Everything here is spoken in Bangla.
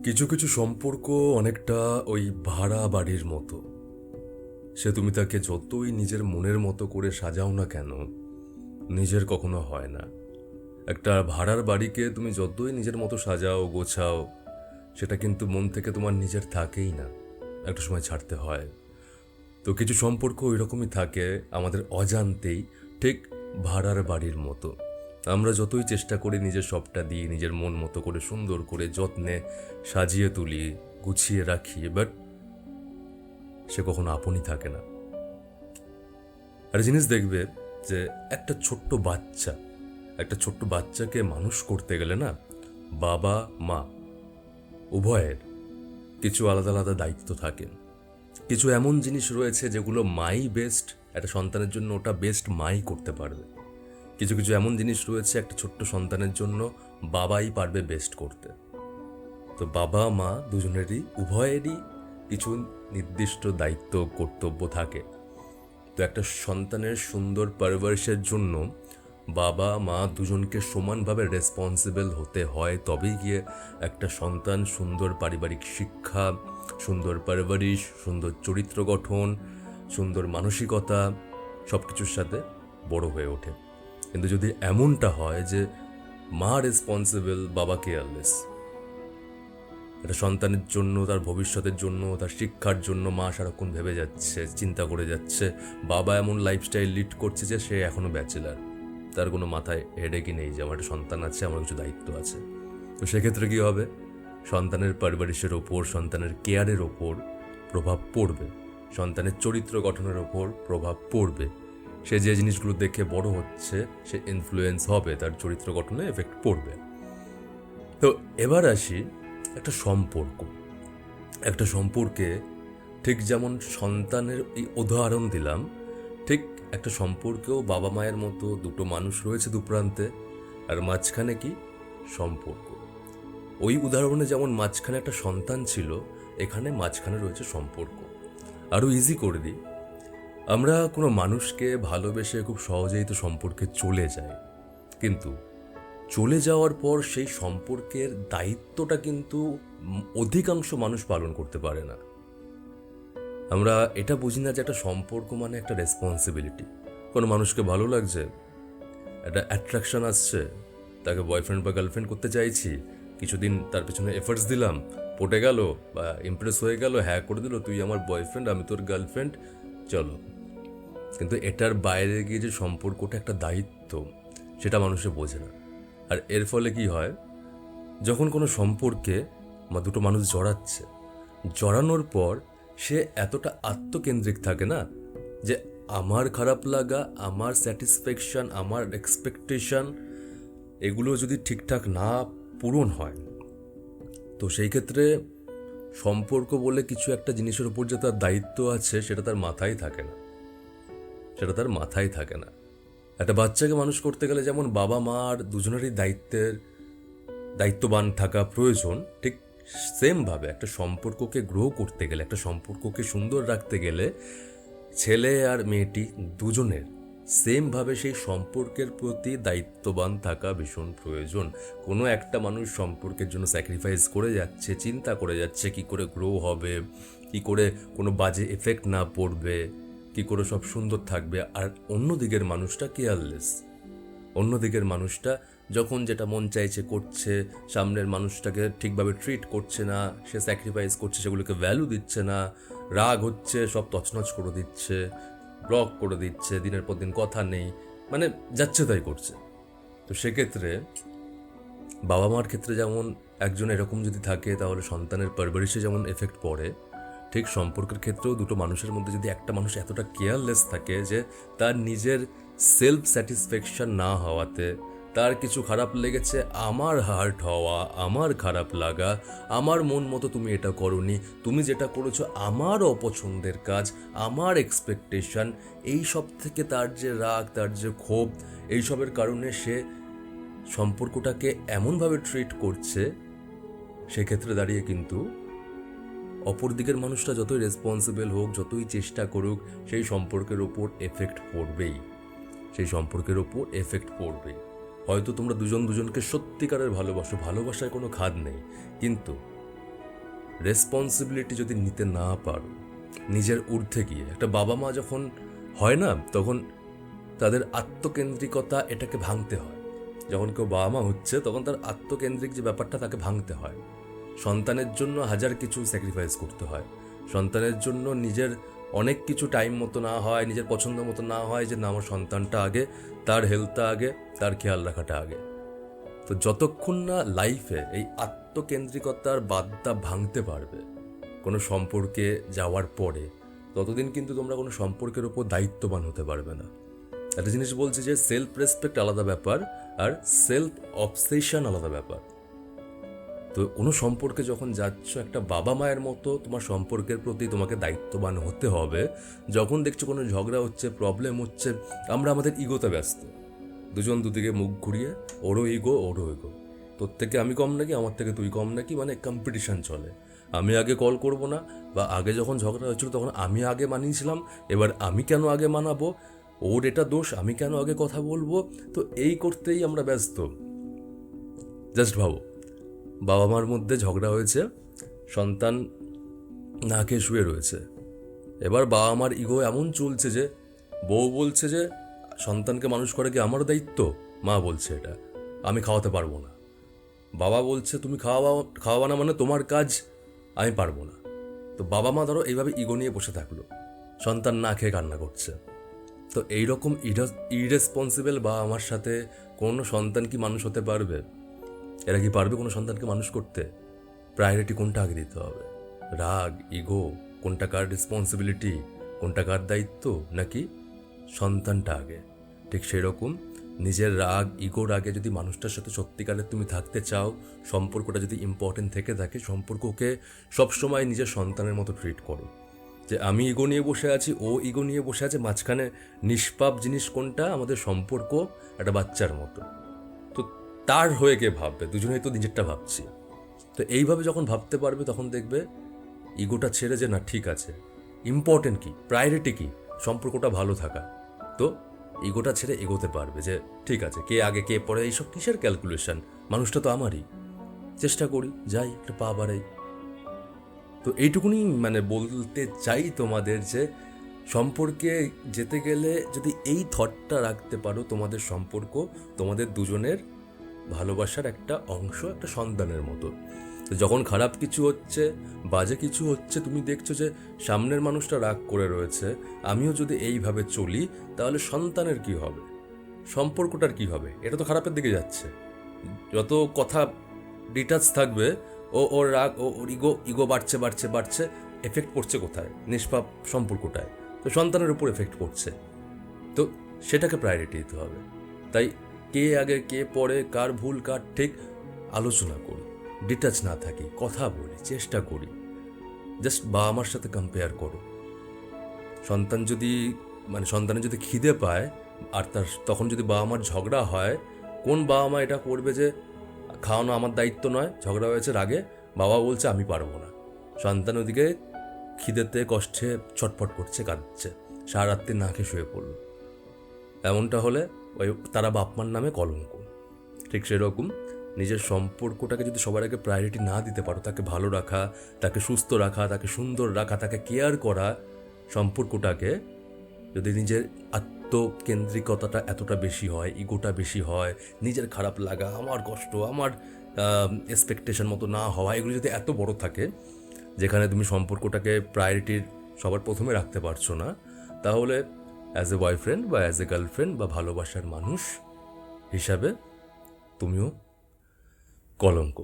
কিছু কিছু সম্পর্ক অনেকটা ওই ভাড়া বাড়ির মতো। সে তুমি তাকে যতই নিজের মনের মতো করে সাজাও না কেন, নিজের কখনো হয় না। একটা ভাড়ার বাড়িকে তুমি যতই নিজের মতো সাজাও গোছাও, সেটা কিন্তু মন থেকে তোমার নিজের থাকেই না, একটা সময় ছাড়তে হয়। তো কিছু সম্পর্ক ওই রকমই থাকে আমাদের অজান্তেই, ঠিক ভাড়ার বাড়ির মতো। আমরা যতই চেষ্টা করি নিজের সবটা দিই, নিজের মন মতো করে সুন্দর করে যত্নে সাজিয়ে তুলি, গুছিয়ে রাখি, বাট সে কখনো আপনই থাকে না। আর জিনিস দেখবে যে একটা ছোট্ট বাচ্চাকে মানুষ করতে গেলে না, বাবা মা উভয়ের কিছু আলাদা আলাদা দায়িত্ব থাকে। কিছু এমন জিনিস রয়েছে যেগুলো মাই বেস্ট, একটা সন্তানের জন্য ওটা বেস্ট মাই করতে পারবে। কিছু কিছু এমন জিনিস রয়েছে একটা ছোট্ট সন্তানের জন্য বাবাই পারবে বেস্ট করতে। তো বাবা মা দুজনেরই উভয়েরই কিছু নির্দিষ্ট দায়িত্ব কর্তব্য থাকে। তো একটা সন্তানের সুন্দর পারভারিশের জন্য বাবা মা দুজনকে সমানভাবে রেসপন্সিবল হতে হয়, তবেই গিয়ে একটা সন্তান সুন্দর পারিবারিক শিক্ষা, সুন্দর পারভারিশ, সুন্দর চরিত্র গঠন, সুন্দর মানসিকতা সব কিছুর সাথে বড় হয়ে ওঠে। কিন্তু যদি এমনটা হয় যে মা রেসপন্সিবল, বাবা কেয়ারলেস, একটা সন্তানের জন্য, তার ভবিষ্যতের জন্য, তার শিক্ষার জন্য মা সারাক্ষণ ভেবে যাচ্ছে, চিন্তা করে যাচ্ছে, বাবা এমন লাইফস্টাইল লিড করছে যে সে এখনো ব্যাচেলার, তার কোনো মাথায় হেডেকই নেই যে আমার একটা সন্তান আছে, আমার কিছু দায়িত্ব আছে। তো সেক্ষেত্রে কী হবে? সন্তানের পারভারিশের ওপর, সন্তানের কেয়ারের ওপর প্রভাব পড়বে, সন্তানের চরিত্র গঠনের ওপর প্রভাব পড়বে। সে যে জিনিসগুলো দেখে বড় হচ্ছে সে ইনফ্লুয়েন্স হবে, তার চরিত্র গঠনে এফেক্ট পড়বে। তো এবার আসি একটা সম্পর্কে ঠিক যেমন সন্তানের এই উদাহরণ দিলাম, ঠিক একটা সম্পর্কেও বাবা মায়ের মতো দুটো মানুষ রয়েছে দুপ্রান্তে, আর মাঝখানে কি সম্পর্ক। ওই উদাহরণে যেমন মাঝখানে একটা সন্তান ছিল, এখানে মাঝখানে রয়েছে সম্পর্ক। আরও ইজি করে দিই, আমরা কোনো মানুষকে ভালোবেসে খুব সহজেই তো সম্পর্কে চলে যাই, কিন্তু চলে যাওয়ার পর সেই সম্পর্কের দায়িত্বটা কিন্তু অধিকাংশ মানুষ পালন করতে পারে না। আমরা এটা বুঝি না যে একটা সম্পর্ক মানে একটা রেসপন্সিবিলিটি। কোনো মানুষকে ভালো লাগছে, একটা অ্যাট্রাকশন আসছে, তাকে বয়ফ্রেন্ড বা গার্লফ্রেন্ড করতে চাইছি, কিছুদিন তার পেছনে এফার্টস দিলাম, পটে গেল বা ইমপ্রেস হয়ে গেল, হ্যাঁ করে দিল, তুই আমার বয়ফ্রেন্ড আমি তোর গার্লফ্রেন্ড, চলো। কিন্তু এটার বাইরে গিয়ে যে সম্পর্কটা একটা দায়িত্ব, সেটা মানুষে বোঝে না। আর এর ফলে কি হয়, যখন কোনো সম্পর্কে বা দুটো মানুষ জড়ানোর পর সে এতটা আত্মকেন্দ্রিক থাকে না, যে আমার খারাপ লাগা, আমার স্যাটিসফ্যাকশন, আমার এক্সপেকটেশন, এগুলো যদি ঠিকঠাক না পূরণ হয়, তো সেই ক্ষেত্রে সম্পর্ক বলে কিছু একটা জিনিসের উপর যে তার দায়িত্ব আছে সেটা তার মাথায় থাকে না। একটা বাচ্চাকে মানুষ করতে গেলে যেমন বাবা মা আর দুজনেরই দায়িত্ববান থাকা প্রয়োজন, ঠিক সেমভাবে একটা সম্পর্ককে গ্রো করতে গেলে, একটা সম্পর্ককে সুন্দর রাখতে গেলে ছেলে আর মেয়েটি দুজনের সেমভাবে সেই সম্পর্কের প্রতি দায়িত্ববান থাকা ভীষণ প্রয়োজন। কোনো একটা মানুষ সম্পর্কের জন্য স্যাক্রিফাইস করে যাচ্ছে, চিন্তা করে যাচ্ছে কি করে গ্রো হবে, কি করে কোনো বাজে এফেক্ট না পড়বে, কি করে সব সুন্দর থাকবে, আর অন্যদিকের মানুষটা কেয়ারলেস। অন্যদিকের মানুষটা যখন যেটা মন চাইছে করছে, সামনের মানুষটাকে ঠিকভাবে ট্রিট করছে না, সে স্যাক্রিফাইস করছে, সেগুলোকে ভ্যালু দিচ্ছে না, রাগ হচ্ছে সব তছনছ করে দিচ্ছে, ব্লক করে দিচ্ছে, দিনের পর দিন কথা নেই, মানে যাচ্ছে তাই করছে। তো সেক্ষেত্রে বাবা মার ক্ষেত্রে যেমন একজন এরকম যদি থাকে তাহলে সন্তানের পারভারিশে যেমন এফেক্ট পড়ে, ঠিক সম্পর্কের ক্ষেত্রেও দুটো মানুষের মধ্যে যদি একটা মানুষ এতটা কেয়ারলেস থাকে যে তার নিজের সেলফ স্যাটিসফ্যাকশন না হওয়াতে, তার কিছু খারাপ লেগেছে, আমার হার্ট হওয়া, আমার খারাপ লাগা, আমার মন মতো তুমি এটা করোনি, তুমি যেটা করেছো আমার অপছন্দের কাজ, আমার এক্সপেকটেশন, এই সব থেকে তার যে রাগ, তার যে ক্ষোভ, এইসবের কারণে সে সম্পর্কটাকে এমনভাবে ট্রিট করছে, সেক্ষেত্রে দাঁড়িয়ে কিন্তু অপর দিকের মানুষটা যতই রেসপন্সিবল হোক, যতই চেষ্টা করুক, সেই সম্পর্কের ওপর এফেক্ট পড়বেই। হয়তো তোমরা দুজনকে সত্যিকারের ভালোবাসায় কোনো খাদ নেই, কিন্তু রেসপন্সিবিলিটি যদি নিতে না পারো, নিজের ঊর্ধ্বে গিয়ে, একটা বাবা মা যখন হয় না, তখন তাদের আত্মকেন্দ্রিকতা এটাকে ভাঙতে হয়। যখন কেউ বাবা মা হচ্ছে তখন তার আত্মকেন্দ্রিক যে ব্যাপারটা তাকে ভাঙতে হয়। সন্তানের জন্য হাজার কিছু স্যাক্রিফাইস করতে হয়, সন্তানের জন্য নিজের অনেক কিছু টাইম মতো না হয়, নিজের পছন্দ মতো না হয়, যে না আমার সন্তানটা আগে, তার হেলথটা আগে, তার খেয়াল রাখাটা আগে। তো যতক্ষণ না লাইফে এই আত্মকেন্দ্রিকতার বাঁধটা ভাঙতে পারবে কোনো সম্পর্কে যাওয়ার পরে, ততদিন কিন্তু তোমরা কোনো সম্পর্কের ওপর দায়িত্ববান হতে পারবে না। একটা জিনিস বলছি যে সেলফ রেসপেক্ট আলাদা ব্যাপার আর সেলফ অবসেশন আলাদা ব্যাপার। তো কোনো সম্পর্কে যখন যাচ্ছ, একটা বাবা মায়ের মতো তোমার সম্পর্কের প্রতি তোমাকে দায়িত্ববান হতে হবে। যখন দেখছো কোনো ঝগড়া হচ্ছে, প্রবলেম হচ্ছে, আমরা আমাদের ইগোতে ব্যস্ত, দুজন দুদিকে মুখ ঘুরিয়ে, ওরও ইগো, তোর থেকে আমি কম নাকি, আমার থেকে তুই কম নাকি, মানে কম্পিটিশন চলে। আমি আগে কল করব না, বা আগে যখন ঝগড়া হয়েছিল তখন আমি আগে মানিয়েছিলাম, এবার আমি কেন আগে মানাবো, ওর এটা দোষ, আমি কেন আগে কথা বলবো। তো এই করতেই আমরা ব্যস্ত। জাস্ট ভাবো, বাবা মার মধ্যে ঝগড়া হয়েছে, সন্তান না খেয়ে শুয়ে রয়েছে, এবার বাবা মার ইগো এমন চলছে যে বউ বলছে যে সন্তানকে মানুষ করা কি আমার দায়িত্ব, মা বলছে এটা আমি খাওয়াতে পারবো না, বাবা বলছে তুমি খাওয়াবা না মানে তোমার কাজ, আমি পারবো না। তো বাবা মা ধরো এইভাবে ইগো নিয়ে বসে থাকলো, সন্তান না খেয়ে কান্না করছে। তো এইরকম ইরেসপন্সিবল বাবা মার সাথে কোনো সন্তান কি মানুষ হতে পারবে? এরা কি পারবে কোনো সন্তানকে মানুষ করতে? প্রায়োরিটি কোনটা আগে দিতে হবে? রাগ, ইগো, কোনটা কার রেসপন্সিবিলিটি, কোনটা কার দায়িত্ব, নাকি সন্তানটা আগে? ঠিক সেরকম নিজের রাগ, ইগোর আগে যদি মানুষটার সাথে সত্যিকারের তুমি থাকতে চাও, সম্পর্কটা যদি ইম্পর্টেন্ট থেকে থাকে, সম্পর্ককে সবসময় নিজের সন্তানের মতো ট্রিট করো। যে আমি ইগো নিয়ে বসে আছি, ও ইগো নিয়ে বসে আছে, মাঝখানে নিষ্পাপ জিনিস কোনটা? আমাদের সম্পর্ক একটা বাচ্চার মতো। তো তার হয়ে কে ভাববে? দুজনেই তো নিজেরটা ভাবছি। তো এইভাবে যখন ভাবতে পারবে তখন দেখবে ইগোটা ছেড়ে যে না ঠিক আছে, ইম্পর্টেন্ট কি, প্রায়োরিটি কি, সম্পর্কটা ভালো থাকা। তো ইগোটা ছেড়ে এগোতে পারবে যে ঠিক আছে, কে আগে কে পরে, এইসব কিসের ক্যালকুলেশন, মানুষটা তো আমারই, চেষ্টা করি, যাই একটা পা বাড়াই। তো এইটুকুনি মানে বলতে চাই তোমাদের, যে সম্পর্কে যেতে গেলে যদি এই থটটা রাখতে পারো, তোমাদের সম্পর্ক তোমাদের দুজনের ভালোবাসার একটা অংশ, একটা সন্তানের মতো। তো যখন খারাপ কিছু হচ্ছে, বাজে কিছু হচ্ছে, তুমি দেখছো যে সামনের মানুষটা রাগ করে রয়েছে, আমিও যদি এইভাবে চলি তাহলে সন্তানের কি হবে, সম্পর্কটার কি হবে? এটা তো খারাপের দিকে যাচ্ছে। যত কথা ডিটাচ থাকবে, ওর রাগ, ওর ইগো বাড়ছে বাড়ছে বাড়ছে, এফেক্ট পড়ছে কোথায়? নিষ্পাপ সম্পর্কটায়। তো সন্তানের উপর এফেক্ট পড়ছে। তো সেটাকে প্রায়োরিটি দিতে হবে। তাই কে আগে কে পরে, কার ভুল কার ঠিক, আলোচনা করি, ডিটাচ না থাকি, কথা বলি, চেষ্টা করি। জাস্ট বাবা মার সাথে কম্পেয়ার করো। সন্তানের যদি খিদে পায় আর তখন যদি বাবা মার ঝগড়া হয়, কোন বাবা মা এটা করবে যে খাওয়ানো আমার দায়িত্ব নয়, ঝগড়া হয়েছে রাগে, বাবা বলছে আমি পারবো না, সন্তান ওদিকে খিদেতে কষ্টে ছটফট করছে, কাঁদছে, সারা রাত্রি না খেয়ে শুয়ে পড়ল। এমনটা হলে তারা বাপ মার নামে কলঙ্ক। ঠিক সেরকম নিজের সম্পর্কটাকে যদি সবার আগে প্রায়োরিটি না দিতে পারো, তাকে ভালো রাখা, তাকে সুস্থ রাখা, তাকে সুন্দর রাখা, তাকে কেয়ার করা, সম্পর্কটাকে যদি নিজের আত্মকেন্দ্রিকতাটা এতটা বেশি হয়, ইগোটা বেশি হয়, নিজের খারাপ লাগা, আমার কষ্ট, আমার এক্সপেকটেশন মতো না হওয়া, এগুলো যদি এত বড় থাকে, যেখানে তুমি সম্পর্কটাকে প্রায়োরিটির সবার প্রথমে রাখতে পারছো না, তাহলে অ্যাজ এ বয়ফ্রেন্ড বা অ্যাজ এ গার্লফ্রেন্ড বা ভালোবাসার মানুষ হিসাবে তুমিও কলঙ্ক।